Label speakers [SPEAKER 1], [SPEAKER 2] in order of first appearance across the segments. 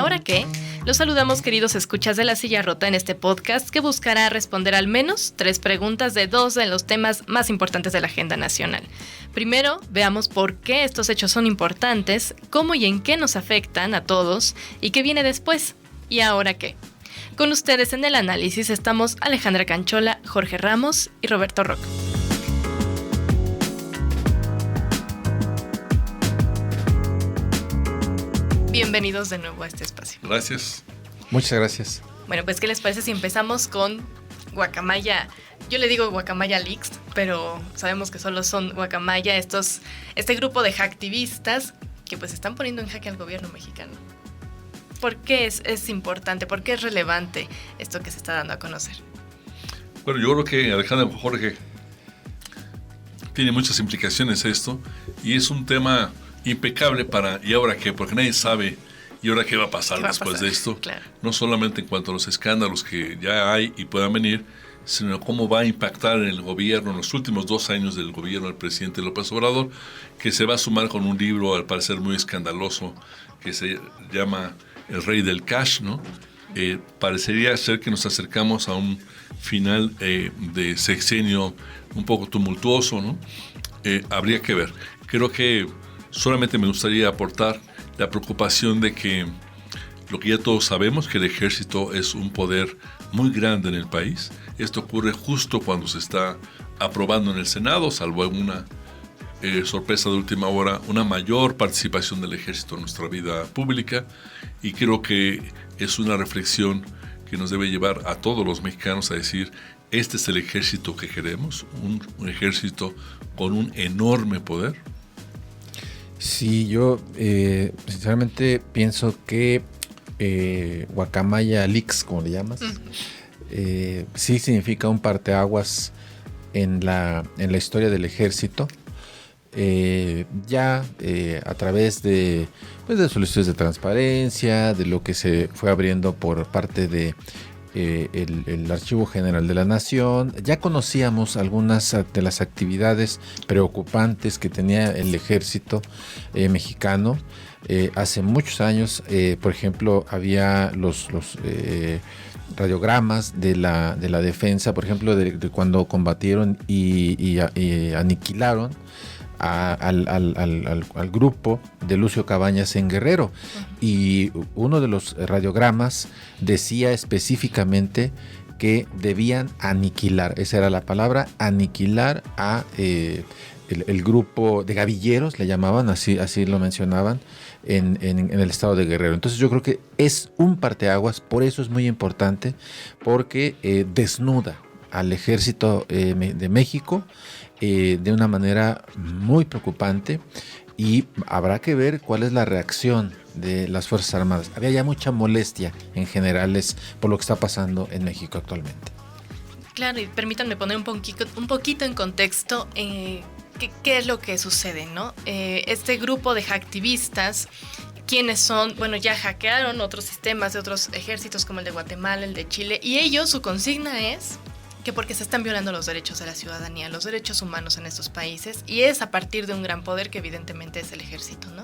[SPEAKER 1] ahora qué? Los saludamos, queridos escuchas de La Silla Rota, en este podcast que buscará responder al menos 3 preguntas de 2 de los temas más importantes de la agenda nacional. Primero, veamos por qué estos hechos son importantes, cómo y en qué nos afectan a todos y qué viene después. ¿Y ahora qué? Con ustedes en el análisis estamos Alejandra Canchola, Jorge Ramos y Roberto Roca. Bienvenidos de nuevo a este espacio.
[SPEAKER 2] Gracias.
[SPEAKER 3] Muchas gracias.
[SPEAKER 1] Bueno, pues ¿qué les parece si empezamos con Guacamaya? Yo le digo Guacamaya Leaks, pero sabemos que solo son Guacamaya, este grupo de hacktivistas que pues están poniendo en jaque al gobierno mexicano. ¿Por qué es importante? ¿Por qué es relevante esto que se está dando a conocer?
[SPEAKER 2] Bueno, yo creo que Alejandra, Jorge, tiene muchas implicaciones esto y es un tema impecable para ¿y ahora qué? Porque nadie sabe ¿y ahora qué va a pasar después de esto?
[SPEAKER 1] Claro.
[SPEAKER 2] No solamente en cuanto a los escándalos que ya hay y puedan venir, sino cómo va a impactar en el gobierno, en los últimos 2 años del gobierno del presidente López Obrador, que se va a sumar con un libro, al parecer muy escandaloso, que se llama El Rey del Cash, ¿no? Parecería ser que nos acercamos a un final de sexenio un poco tumultuoso, ¿no? Habría que ver. Creo que solamente me gustaría aportar la preocupación de que lo que ya todos sabemos, que el ejército es un poder muy grande en el país. Esto ocurre justo cuando se está aprobando en el Senado, salvo alguna sorpresa de última hora, una mayor participación del ejército en nuestra vida pública, y creo que es una reflexión que nos debe llevar a todos los mexicanos a decir, este es el ejército que queremos, un ejército con un enorme poder.
[SPEAKER 3] Sí, yo sinceramente pienso que Guacamaya Leaks, como le llamas, sí significa un parteaguas en la historia del ejército. A través de solicitudes de transparencia, de lo que se fue abriendo por parte de el Archivo General de la Nación, ya conocíamos algunas de las actividades preocupantes que tenía el ejército mexicano. Hace muchos años, por ejemplo, había los radiogramas de la defensa, por ejemplo, de cuando combatieron y aniquilaron al grupo de Lucio Cabañas en Guerrero. Y uno de los radiogramas decía específicamente que debían aniquilar, esa era la palabra, aniquilar a el grupo de gavilleros, le llamaban, así lo mencionaban, en el estado de Guerrero. Entonces yo creo que es un parteaguas, por eso es muy importante, porque desnuda al ejército de México de una manera muy preocupante, y habrá que ver cuál es la reacción de las Fuerzas Armadas. Había ya mucha molestia en generales por lo que está pasando en México actualmente.
[SPEAKER 1] Claro, y permítanme poner un poquito en contexto qué es lo que sucede, ¿no? Este grupo de hacktivistas, quienes son, bueno, ya hackearon otros sistemas de otros ejércitos como el de Guatemala, el de Chile, y ellos, su consigna es que porque se están violando los derechos de la ciudadanía, los derechos humanos en estos países, y es a partir de un gran poder que evidentemente es el ejército, ¿no?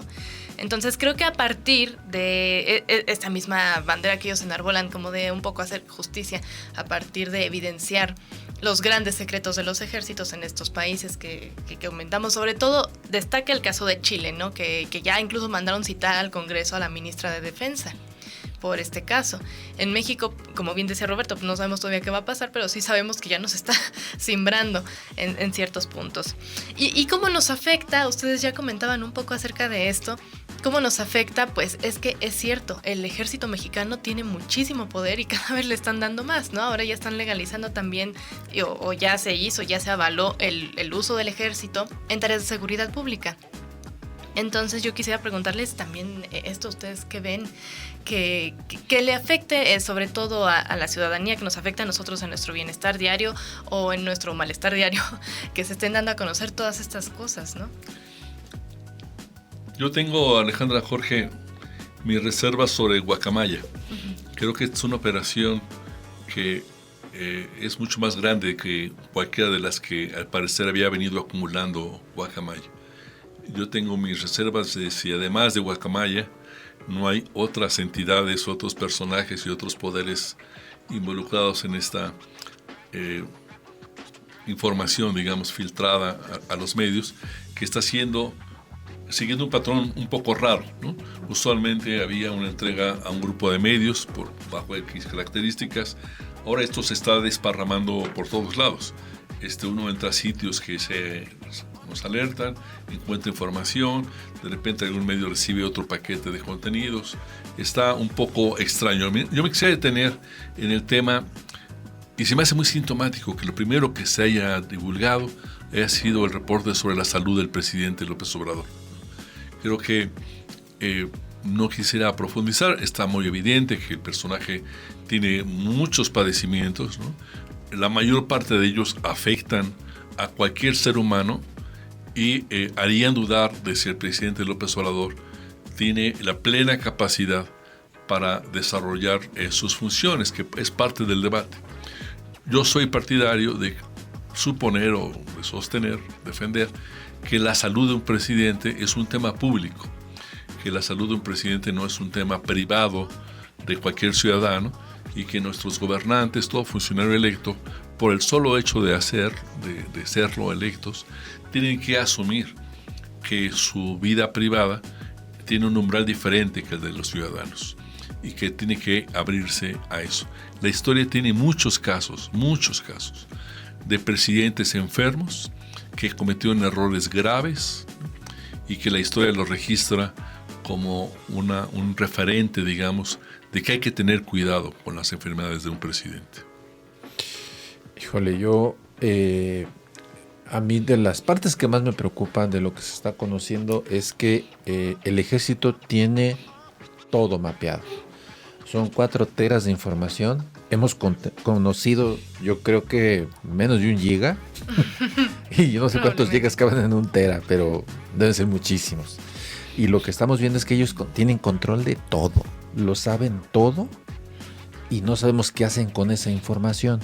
[SPEAKER 1] Entonces creo que a partir de esta misma bandera que ellos enarbolan, como de un poco hacer justicia, a partir de evidenciar los grandes secretos de los ejércitos en estos países que aumentamos, sobre todo destaca el caso de Chile, ¿no? Que ya incluso mandaron citar al Congreso a la ministra de Defensa por este caso. En México, como bien decía Roberto, no sabemos todavía qué va a pasar, pero sí sabemos que ya nos está simbrando en ciertos puntos. ¿Y cómo nos afecta? Ustedes ya comentaban un poco acerca de esto. ¿Cómo nos afecta? Pues es que es cierto, el ejército mexicano tiene muchísimo poder y cada vez le están dando más, ¿no? Ahora ya están legalizando también, o ya se hizo, ya se avaló el uso del ejército en tareas de seguridad pública. Entonces yo quisiera preguntarles también esto, ustedes qué ven, que le afecte sobre todo a la ciudadanía, que nos afecte a nosotros en nuestro bienestar diario o en nuestro malestar diario, que se estén dando a conocer todas estas cosas, ¿no?
[SPEAKER 2] Yo tengo, Alejandra, Jorge, mis reservas sobre Guacamaya. Creo que es una operación que es mucho más grande que cualquiera de las que al parecer había venido acumulando Guacamaya. Yo tengo mis reservas de si además de Guacamaya no hay otras entidades, otros personajes y otros poderes involucrados en esta información, digamos, filtrada a los medios, que está siguiendo un patrón un poco raro, ¿no? Usualmente había una entrega a un grupo de medios bajo X características. Ahora esto se está desparramando por todos lados. Uno entra a sitios que nos alertan, encuentra información, de repente algún medio recibe otro paquete de contenidos. Está un poco extraño. Yo me quisiera detener en el tema, y se me hace muy sintomático que lo primero que se haya divulgado haya sido el reporte sobre la salud del presidente López Obrador. Creo que no quisiera profundizar, está muy evidente que el personaje tiene muchos padecimientos, ¿no? La mayor parte de ellos afectan a cualquier ser humano y harían dudar de si el presidente López Obrador tiene la plena capacidad para desarrollar sus funciones, que es parte del debate. Yo soy partidario de suponer o de sostener, defender, que la salud de un presidente es un tema público, que la salud de un presidente no es un tema privado de cualquier ciudadano, y que nuestros gobernantes, todo funcionario electo, por el solo hecho de serlo electos, tienen que asumir que su vida privada tiene un umbral diferente que el de los ciudadanos y que tiene que abrirse a eso. La historia tiene muchos casos de presidentes enfermos que cometieron errores graves y que la historia los registra como un referente, digamos, de que hay que tener cuidado con las enfermedades de un presidente.
[SPEAKER 3] Híjole, a mí de las partes que más me preocupan de lo que se está conociendo es que el ejército tiene todo mapeado. Son 4 teras de información. Hemos conocido, yo creo que menos de 1 giga. Y yo no sé cuántos gigas caben en 1 tera, pero deben ser muchísimos. Y lo que estamos viendo es que ellos tienen control de todo. Lo saben todo y no sabemos qué hacen con esa información.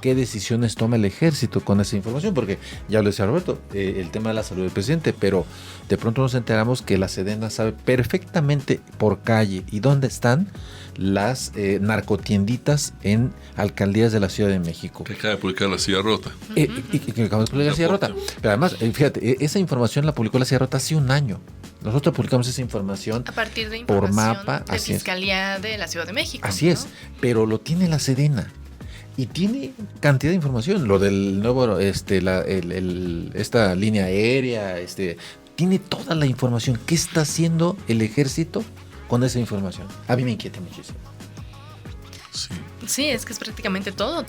[SPEAKER 3] ¿Qué decisiones toma el ejército con esa información? Porque ya lo decía Roberto, el tema de la salud del presidente, pero de pronto nos enteramos que la Sedena sabe perfectamente por calle y dónde están las narcotienditas en alcaldías de la Ciudad de México.
[SPEAKER 2] Que acaba de publicar La Silla Rota.
[SPEAKER 3] Y que acaba de publicar La Silla Rota. Pero además, fíjate, esa información la publicó La Silla Rota hace 1 año. Nosotros publicamos esa información
[SPEAKER 1] a partir de
[SPEAKER 3] por mapa
[SPEAKER 1] de Fiscalía de la Ciudad de México.
[SPEAKER 3] Así, ¿no? Es, pero lo tiene la Sedena y tiene cantidad de información. Lo del nuevo, esta línea aérea, tiene toda la información. ¿Qué está haciendo el ejército con esa información? A mí me inquieta muchísimo.
[SPEAKER 1] Sí, es que es prácticamente todo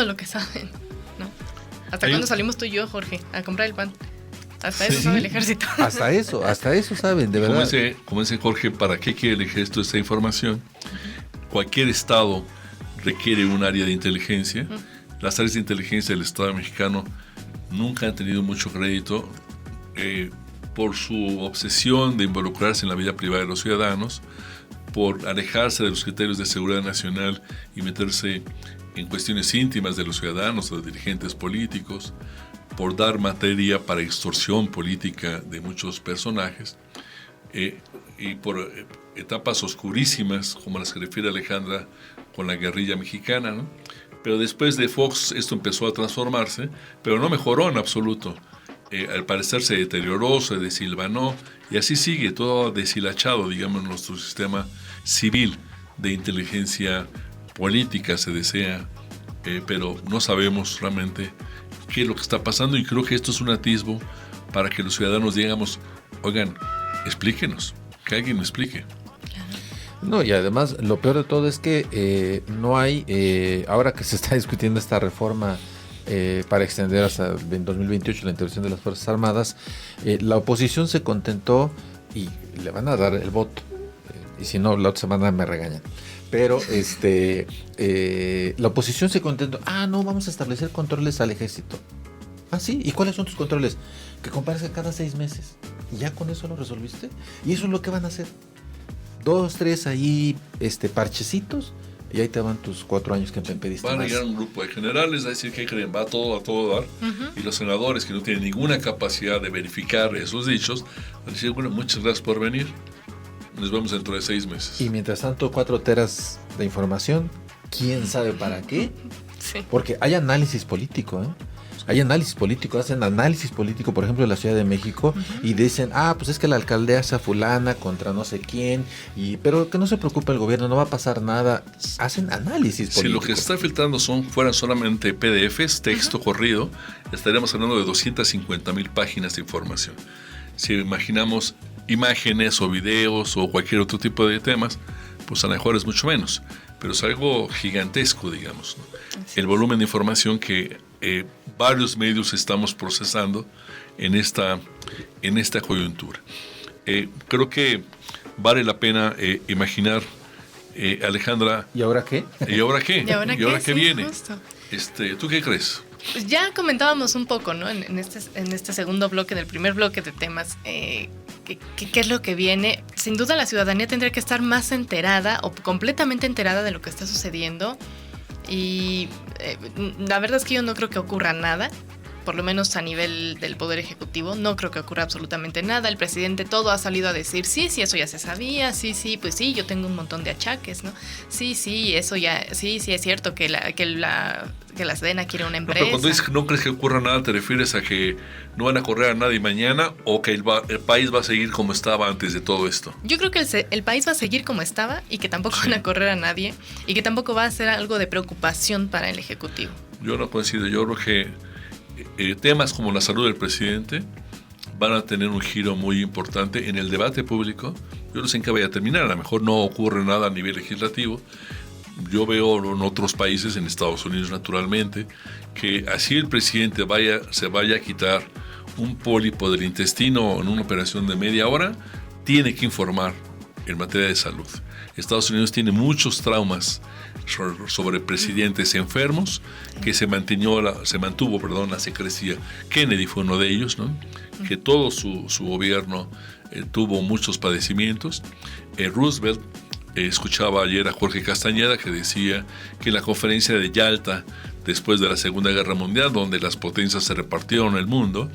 [SPEAKER 1] lo que saben, ¿no? ¿Hasta cuándo salimos tú y yo, Jorge, a comprar el pan? Hasta eso sabe el ejército.
[SPEAKER 3] Hasta eso saben, de verdad.
[SPEAKER 2] Como dice Jorge, ¿para qué quiere el ejército esta información? Cualquier estado requiere un área de inteligencia. Las áreas de inteligencia del Estado mexicano nunca han tenido mucho crédito por su obsesión de involucrarse en la vida privada de los ciudadanos, por alejarse de los criterios de seguridad nacional y meterse en cuestiones íntimas de los ciudadanos o de dirigentes políticos, por dar materia para extorsión política de muchos personajes, y por etapas oscurísimas como las que refiere Alejandra con la guerrilla mexicana, ¿no? Pero después de Fox esto empezó a transformarse, pero no mejoró en absoluto. Al parecer se deterioró, se desilvanó, y así sigue todo deshilachado, digamos, en nuestro sistema civil de inteligencia política, se desea, pero no sabemos realmente qué es lo que está pasando, y creo que esto es un atisbo para que los ciudadanos digamos, oigan, explíquenos, que alguien me explique.
[SPEAKER 3] No, y además lo peor de todo es que no hay, ahora que se está discutiendo esta reforma para extender hasta el 2028 la intervención de las Fuerzas Armadas, la oposición se contentó y le van a dar el voto, y si no, la otra semana me regañan. Pero la oposición se contentó, no, vamos a establecer controles al ejército. Sí, ¿y cuáles son tus controles? Que comparezca cada 6 meses. ¿Y ya con eso lo resolviste? Y eso es lo que van a hacer. 2, 3 ahí parchecitos, y ahí te van tus 4 años que me pediste.
[SPEAKER 2] Van a llegar un grupo de generales a decir que creen, va a todo dar, y los senadores que no tienen ninguna capacidad de verificar esos dichos, van a decir, bueno, muchas gracias por venir. Nos vemos dentro de 6 meses.
[SPEAKER 3] Y mientras tanto, 4 teras de información, ¿quién sabe para qué?
[SPEAKER 1] Sí.
[SPEAKER 3] Porque hay análisis político, ¿eh? Hay análisis político, hacen análisis político, por ejemplo, de la Ciudad de México, y dicen, pues es que la alcaldesa fulana contra no sé quién, pero que no se preocupe el gobierno, no va a pasar nada. Hacen análisis político.
[SPEAKER 2] Si lo que se está filtrando fueran solamente PDFs, texto corrido, estaríamos hablando de 250,000 páginas de información. Si imaginamos imágenes o videos o cualquier otro tipo de temas, pues a lo mejor es mucho menos, pero es algo gigantesco, digamos, ¿no? El volumen de información que varios medios estamos procesando en esta coyuntura. Creo que vale la pena imaginar, Alejandra.
[SPEAKER 3] ¿Y ahora qué?
[SPEAKER 2] ¿Y ahora qué?
[SPEAKER 1] ¿Y ahora qué?
[SPEAKER 2] ¿Qué
[SPEAKER 1] Sí,
[SPEAKER 2] viene?
[SPEAKER 1] Justo.
[SPEAKER 2] ¿Tú qué crees?
[SPEAKER 1] Pues ya comentábamos un poco, ¿no? En este segundo bloque, del primer bloque de temas, ¿qué es lo que viene? Sin duda la ciudadanía tendría que estar más enterada o completamente enterada de lo que está sucediendo. Y la verdad es que yo no creo que ocurra nada, por lo menos a nivel del Poder Ejecutivo, no creo que ocurra absolutamente nada. El presidente todo ha salido a decir, sí, eso ya se sabía, sí, pues sí, yo tengo un montón de achaques, ¿no? Sí, eso ya, sí, es cierto que la Sedena quiere una empresa.
[SPEAKER 2] Pero cuando dices que no crees que ocurra nada, ¿te refieres a que no van a correr a nadie mañana o que el país va a seguir como estaba antes de todo esto?
[SPEAKER 1] Yo creo que el país va a seguir como estaba y que tampoco van a correr a nadie y que tampoco va a ser algo de preocupación para el Ejecutivo.
[SPEAKER 2] Yo no coincido, yo creo que temas como la salud del presidente van a tener un giro muy importante en el debate público. Yo no sé en qué vaya a terminar, a lo mejor no ocurre nada a nivel legislativo. Yo veo en otros países, en Estados Unidos naturalmente, que así el presidente se vaya a quitar un pólipo del intestino en una operación de media hora, tiene que informar en materia de salud. Estados Unidos tiene muchos traumas sobre presidentes enfermos, que se mantuvo la secrecía. Kennedy fue uno de ellos, ¿no? Que todo su gobierno tuvo muchos padecimientos. Roosevelt, escuchaba ayer a Jorge Castañeda que decía que en la conferencia de Yalta, después de la Segunda Guerra Mundial, donde las potencias se repartieron el mundo,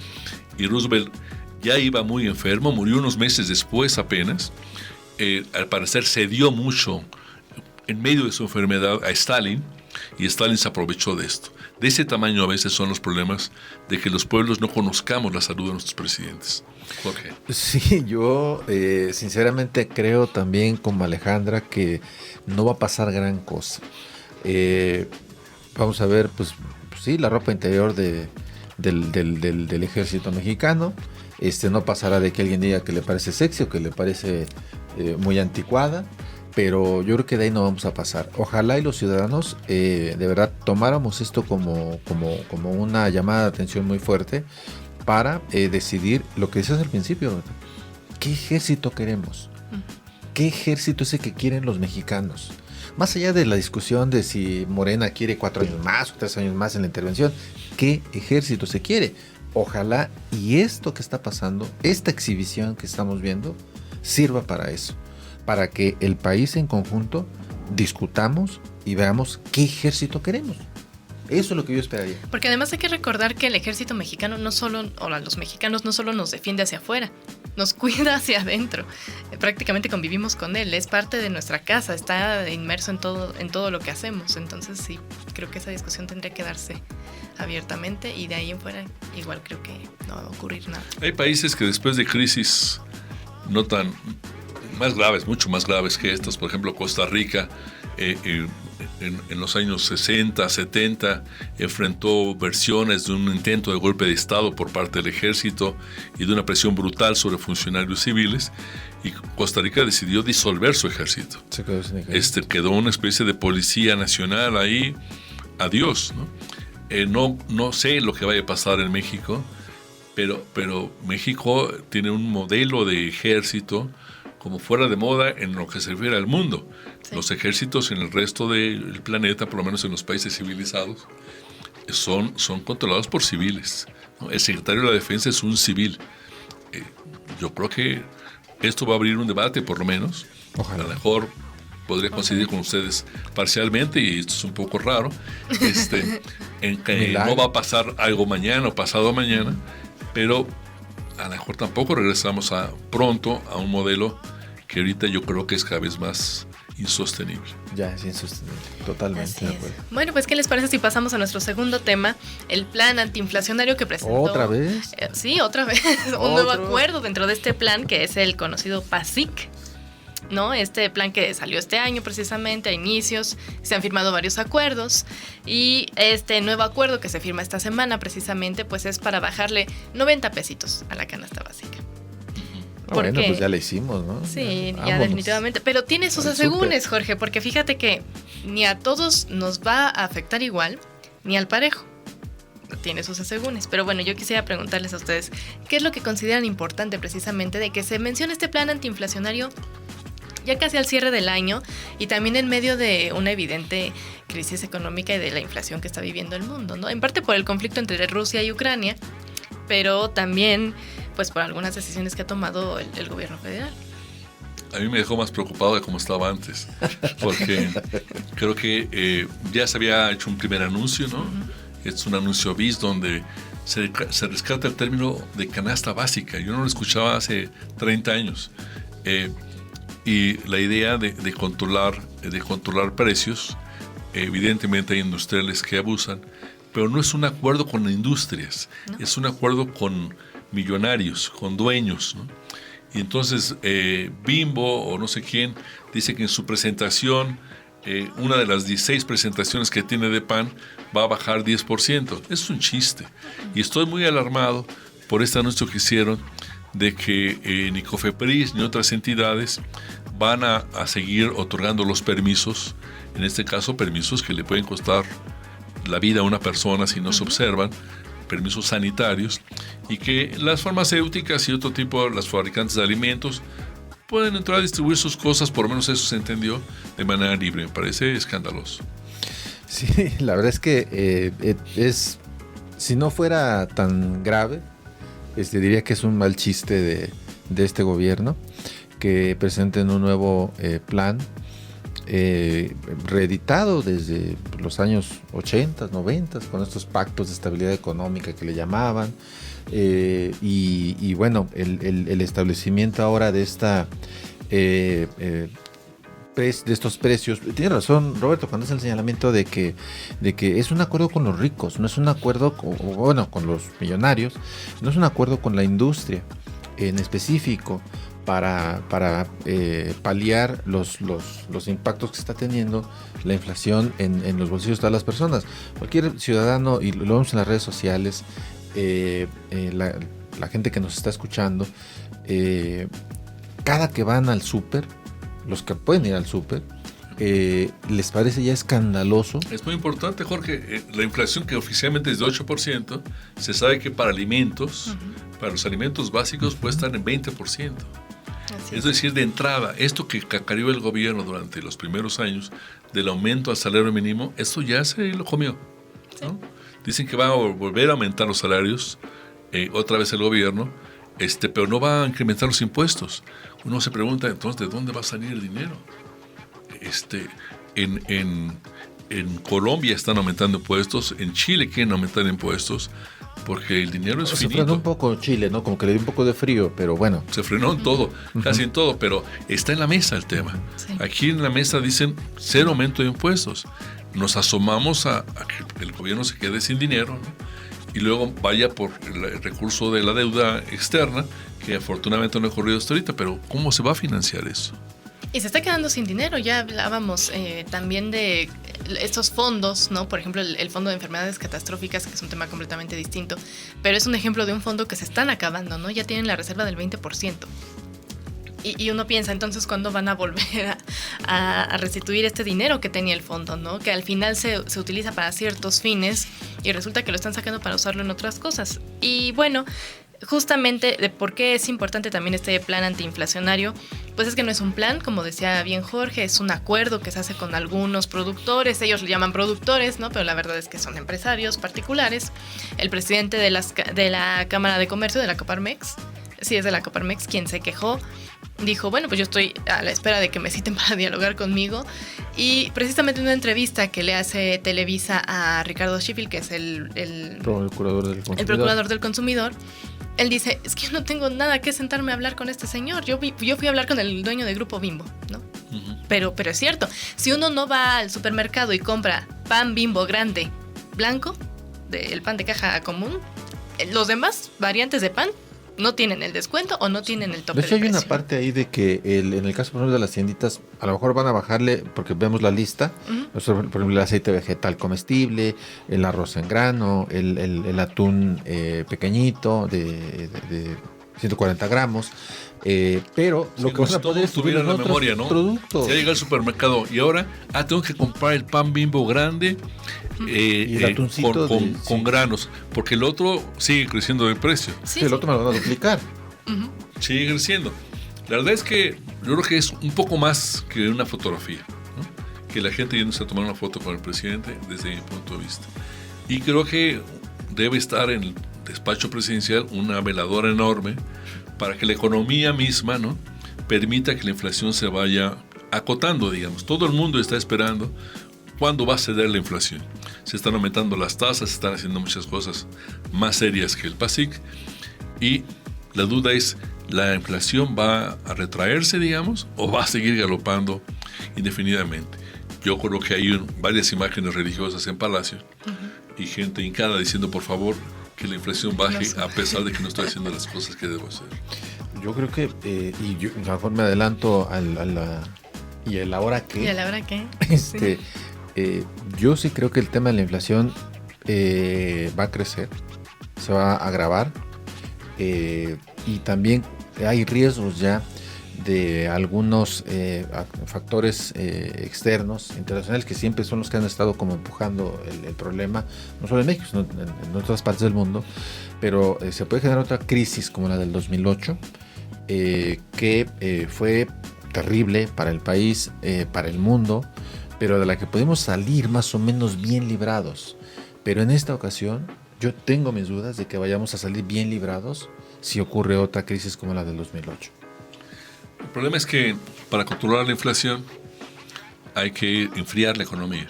[SPEAKER 2] y Roosevelt ya iba muy enfermo, murió unos meses después apenas, al parecer cedió mucho en medio de su enfermedad a Stalin, y Stalin se aprovechó de esto. De ese tamaño a veces son los problemas de que los pueblos no conozcamos la salud de nuestros presidentes. Jorge.
[SPEAKER 3] Sí, yo sinceramente creo también como Alejandra que no va a pasar gran cosa. Vamos a ver, pues sí, la ropa interior del ejército mexicano. No pasará de que alguien diga que le parece sexy o que le parece muy anticuada, pero yo creo que de ahí no vamos a pasar. Ojalá y los ciudadanos de verdad tomáramos esto como una llamada de atención muy fuerte para decidir lo que decías al principio, ¿verdad? ¿Qué ejército queremos? ¿Qué ejército es el que quieren los mexicanos? Más allá de la discusión de si Morena quiere 4 años más o 3 años más en la intervención, ¿qué ejército se quiere? Ojalá y esto que está pasando, esta exhibición que estamos viendo, sirva para eso, para que el país en conjunto discutamos y veamos qué ejército queremos. Eso es lo que yo esperaría.
[SPEAKER 1] Porque además hay que recordar que el ejército mexicano los mexicanos no solo nos defiende hacia afuera, nos cuida hacia adentro. Prácticamente convivimos con él, es parte de nuestra casa, está inmerso en todo lo que hacemos. Entonces sí, creo que esa discusión tendría que darse abiertamente y de ahí en fuera igual creo que no va a ocurrir nada.
[SPEAKER 2] Hay países que después de crisis no tan más graves, mucho más graves que estas, por ejemplo Costa Rica, en los años 60, 70, enfrentó versiones de un intento de golpe de Estado por parte del ejército y de una presión brutal sobre funcionarios civiles, y Costa Rica decidió disolver su ejército.
[SPEAKER 3] Se quedó sin ejército.
[SPEAKER 2] Quedó una especie de policía nacional ahí, adiós, ¿no? No sé lo que vaya a pasar en México, pero México tiene un modelo de ejército como fuera de moda en lo que se refiere al mundo. Sí. Los ejércitos en el resto del planeta, por lo menos en los países civilizados, son controlados por civiles, ¿no? El secretario de la Defensa es un civil. Yo creo que esto va a abrir un debate, por lo menos.
[SPEAKER 3] Ojalá.
[SPEAKER 2] A lo mejor podría coincidir con ustedes parcialmente, y esto es un poco raro, en que no va a pasar algo mañana o pasado mañana, pero a lo mejor tampoco regresamos pronto a un modelo que ahorita yo creo que es cada vez más insostenible.
[SPEAKER 3] Ya es insostenible, totalmente de acuerdo.
[SPEAKER 1] Bueno, pues ¿qué les parece si pasamos a nuestro segundo tema, el plan antiinflacionario que presentó?
[SPEAKER 3] ¿Otra vez?
[SPEAKER 1] Sí, otra vez. Un nuevo acuerdo dentro de este plan que es el conocido PASIC, ¿no? Este plan que salió este año precisamente a inicios, se han firmado varios acuerdos y este nuevo acuerdo que se firma esta semana precisamente pues es para bajarle 90 pesitos a la canasta básica.
[SPEAKER 3] Bueno, pues ya le hicimos, ¿no?
[SPEAKER 1] Sí, ya definitivamente. Pero tiene sus asegúnes, Jorge, porque fíjate que ni a todos nos va a afectar igual, ni al parejo. Tiene sus asegúnes. Pero bueno, yo quisiera preguntarles a ustedes, ¿qué es lo que consideran importante precisamente de que se mencione este plan antiinflacionario ya casi al cierre del año y también en medio de una evidente crisis económica y de la inflación que está viviendo el mundo, ¿no? En parte por el conflicto entre Rusia y Ucrania, pero también pues por algunas decisiones que ha tomado el gobierno federal.
[SPEAKER 2] A mí me dejó más preocupado de cómo estaba antes, porque creo que ya se había hecho un primer anuncio, ¿no? Es un anuncio bis donde se rescata el término de canasta básica. Yo no lo escuchaba hace 30 años. Y la idea de controlar precios, evidentemente hay industriales que abusan, pero no es un acuerdo con industrias, ¿no? Es un acuerdo con millonarios, con dueños, ¿no? Y entonces Bimbo o no sé quién dice que en su presentación, una de las 16 presentaciones que tiene de pan va a bajar 10%. Es un chiste. Y estoy muy alarmado por este anuncio que hicieron de que ni Cofepris ni otras entidades van a seguir otorgando los permisos, en este caso permisos que le pueden costar la vida a una persona si no se observan, permisos sanitarios, y que las farmacéuticas y otro tipo, las fabricantes de alimentos, pueden entrar a distribuir sus cosas, por lo menos eso se entendió, de manera libre. Me parece escandaloso.
[SPEAKER 3] Sí, la verdad es que si no fuera tan grave, diría que es un mal chiste de este gobierno que presenten un nuevo plan reeditado desde los años 80, 90, con estos pactos de estabilidad económica que le llamaban, y bueno, el establecimiento ahora de de estos precios. Tiene razón Roberto cuando hace el señalamiento de que es un acuerdo con los ricos, no es un acuerdo con los millonarios, no es un acuerdo con la industria en específico para paliar los impactos que está teniendo la inflación en los bolsillos de todas las personas. Cualquier ciudadano, y lo vemos en las redes sociales, la gente que nos está escuchando, cada que van al súper, los que pueden ir al súper, les parece ya escandaloso. Es
[SPEAKER 2] muy importante, Jorge, la inflación que oficialmente es de 8%, se sabe que para alimentos, para los alimentos básicos puede estar en 20%. Es decir, de entrada, esto que cacareó el gobierno durante los primeros años del aumento al salario mínimo, esto ya se lo comió, ¿no? Dicen que va a volver a aumentar los salarios, otra vez el gobierno, pero no va a incrementar los impuestos. Uno se pregunta entonces, ¿de dónde va a salir el dinero? En Colombia están aumentando impuestos, en Chile quieren aumentar impuestos, porque el dinero es finito.
[SPEAKER 3] Se frenó un poco Chile, ¿no? Como que le dio un poco de frío, pero bueno.
[SPEAKER 2] Se frenó en todo, casi en todo, pero está en la mesa el tema. Sí. Aquí en la mesa dicen cero aumento de impuestos. Nos asomamos a que el gobierno se quede sin dinero, ¿no? Y luego vaya por el recurso de la deuda externa, que afortunadamente no ha ocurrido hasta ahorita, pero ¿cómo se va a financiar eso?
[SPEAKER 1] Y se está quedando sin dinero. Ya hablábamos también de estos fondos, ¿no? Por ejemplo, el Fondo de Enfermedades Catastróficas, que es un tema completamente distinto, pero es un ejemplo de un fondo que se están acabando, ¿no? Ya tienen la reserva del 20%. Y uno piensa, entonces, ¿cuándo van a volver a restituir este dinero que tenía el fondo, ¿no? Que al final se utiliza para ciertos fines y resulta que lo están sacando para usarlo en otras cosas. Y bueno, justamente de por qué es importante también este plan antiinflacionario, pues es que no es un plan, como decía bien Jorge, es un acuerdo que se hace con algunos productores, ellos lo llaman productores, ¿no? Pero la verdad es que son empresarios particulares. El presidente de la Cámara de Comercio, de la Coparmex, sí es de la Coparmex, quien se quejó, dijo, bueno, pues yo estoy a la espera de que me citen para dialogar conmigo. Y precisamente en una entrevista que le hace Televisa a Ricardo Sheffield, que es el procurador del consumidor, él dice, es que yo no tengo nada que sentarme a hablar con este señor. Yo fui a hablar con el dueño de Grupo Bimbo, ¿no? Uh-huh. Pero es cierto, si uno no va al supermercado y compra pan Bimbo grande, blanco, el pan de caja común, los demás variantes de pan no tienen el descuento o no tienen el tope de precio.
[SPEAKER 3] Hay una parte ahí de que en el caso, por ejemplo, de las tienditas, a lo mejor van a bajarle, porque vemos la lista, uh-huh. Por ejemplo, el aceite vegetal comestible, el arroz en grano, el atún pequeñito de 140 gramos, pero
[SPEAKER 2] sí,
[SPEAKER 3] lo que van a poder es subir
[SPEAKER 2] en la memoria, ¿no?
[SPEAKER 3] Productos.
[SPEAKER 2] Si llega al supermercado y ahora tengo que comprar el pan Bimbo grande
[SPEAKER 3] y el atuncito
[SPEAKER 2] con granos, porque el otro sigue creciendo de precio.
[SPEAKER 3] Sí, el otro me lo van a duplicar.
[SPEAKER 2] Uh-huh. Sigue creciendo. La verdad es que yo creo que es un poco más que una fotografía, ¿no? Que la gente yéndose a tomar una foto con el presidente desde mi punto de vista. Y creo que debe estar en el despacho presidencial una veladora enorme para que la economía misma, ¿no?, permita que la inflación se vaya acotando, digamos. Todo el mundo está esperando cuándo va a ceder la inflación. Se están aumentando las tasas, se están haciendo muchas cosas más serias que el PASIC y la duda es, ¿la inflación va a retraerse, digamos, o va a seguir galopando indefinidamente? Yo creo que hay varias imágenes religiosas en Palacio uh-huh. y gente hincada diciendo, por favor, que la inflación baje a pesar de que no estoy haciendo las cosas que debo hacer.
[SPEAKER 3] Yo creo que, y yo a lo mejor me adelanto ¿y el ahora qué?
[SPEAKER 1] ¿Y el ahora qué?
[SPEAKER 3] Sí. Yo sí creo que el tema de la inflación va a crecer, se va a agravar, y también hay riesgos ya de algunos factores externos, internacionales, que siempre son los que han estado como empujando el problema, no solo en México, sino en otras partes del mundo, pero se puede generar otra crisis como la del 2008, que fue terrible para el país, para el mundo, pero de la que podemos salir más o menos bien librados. Pero en esta ocasión yo tengo mis dudas de que vayamos a salir bien librados si ocurre otra crisis como la del 2008.
[SPEAKER 2] El problema es que para controlar la inflación hay que enfriar la economía.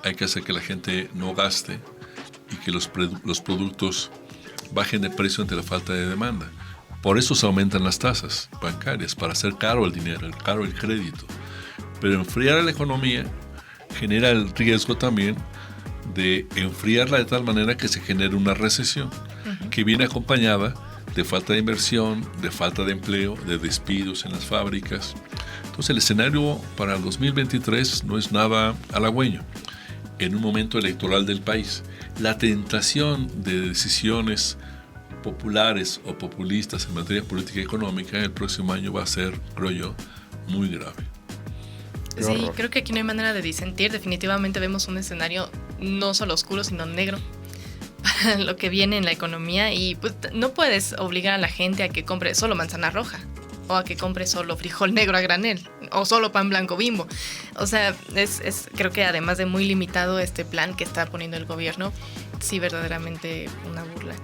[SPEAKER 2] Hay que hacer que la gente no gaste y que los productos bajen de precio ante la falta de demanda. Por eso se aumentan las tasas bancarias, para hacer caro el dinero, caro el crédito. Pero enfriar a la economía genera el riesgo también de enfriarla de tal manera que se genere una recesión, uh-huh. que viene acompañada de falta de inversión, de falta de empleo, de despidos en las fábricas. Entonces el escenario para el 2023 no es nada halagüeño. En un momento electoral del país, la tentación de decisiones populares o populistas en materia política y económica el próximo año va a ser, creo yo, muy grave.
[SPEAKER 1] Sí, creo que aquí no hay manera de disentir. Definitivamente vemos un escenario no solo oscuro, sino negro para lo que viene en la economía. Y pues no puedes obligar a la gente a que compre solo manzana roja o a que compre solo frijol negro a granel o solo pan blanco Bimbo. O sea, creo que además de muy limitado este plan que está poniendo el gobierno, sí, verdaderamente una burla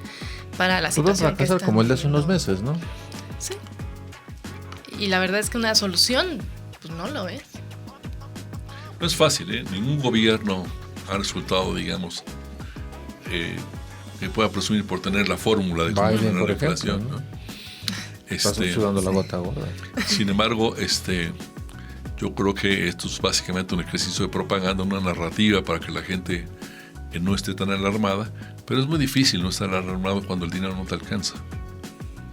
[SPEAKER 1] para la situación que está
[SPEAKER 3] como el de hace unos meses, ¿no?
[SPEAKER 1] Sí. Y la verdad es que una solución, pues no lo es.
[SPEAKER 2] No es fácil, ¿eh? Ningún gobierno ha resultado, digamos, que pueda presumir por tener la fórmula de controlar la inflación, ¿no?
[SPEAKER 3] Estás sudando la gota gorda.
[SPEAKER 2] Sin embargo, yo creo que esto es básicamente un ejercicio de propaganda, una narrativa para que la gente no esté tan alarmada, pero es muy difícil no estar alarmado cuando el dinero no te alcanza.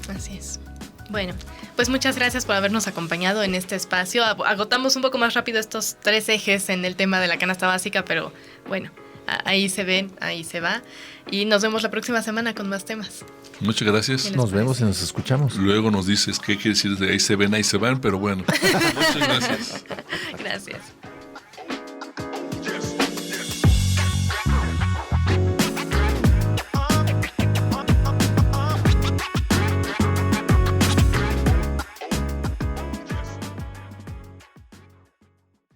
[SPEAKER 1] Así es. Bueno, pues muchas gracias por habernos acompañado en este espacio. Agotamos un poco más rápido estos 3 ejes en el tema de la canasta básica, pero bueno, ahí se ven, ahí se va. Y nos vemos la próxima semana con más temas.
[SPEAKER 2] Muchas gracias.
[SPEAKER 3] Nos vemos y nos escuchamos.
[SPEAKER 2] Luego nos dices qué quiere decir de ahí se ven, ahí se van, pero bueno. Muchas gracias.
[SPEAKER 1] Gracias.